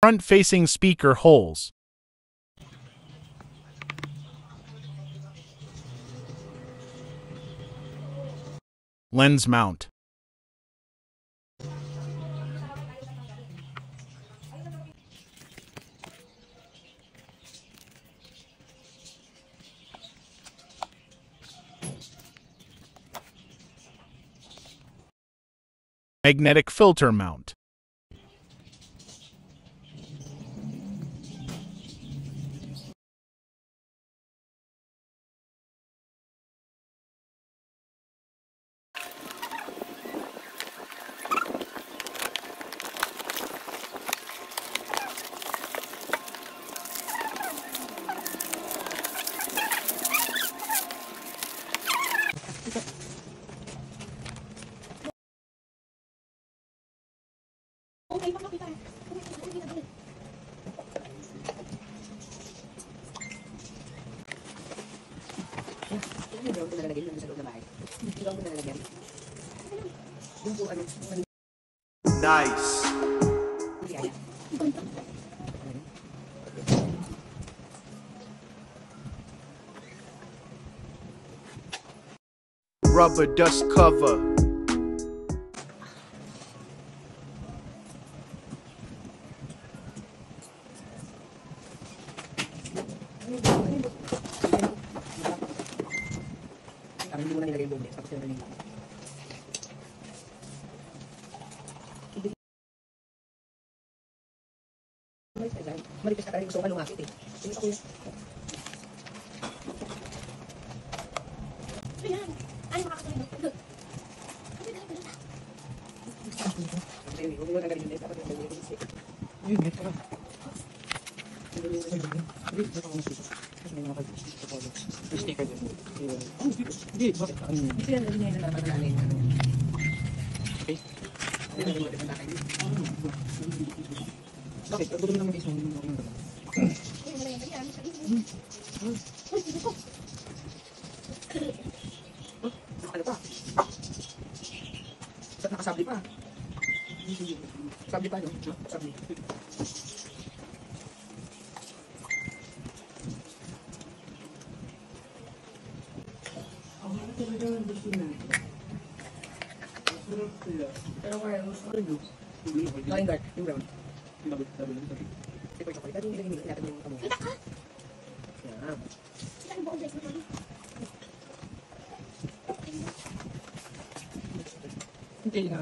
front-facing speaker holes. Lens mount. Magnetic filter mount. Nice. Rubber dust cover. Maripis ka talaga gusto ko lumapit eh. Tingnan ko yun. Ayan. Ay, makakasunod. Huwag mo nagaling yun. Dapat yung nagaling yun. Yun, ito ka. Yung sticker dyan. Hindi, bakit? Kasi yan, hindi na dapat natin. Okay? Bakit? Ang gulo naman guys mo. Ano pa? Ba't nakasabli pa? Sabli pa, no? Sabli. Pero kaya, gusto ko yun. Line guard, yung brown. Ito yung chocolate. Dati yung ilagay natin yung kamo. Kita ka! Yan. Kita yung buong guys. Hindi na.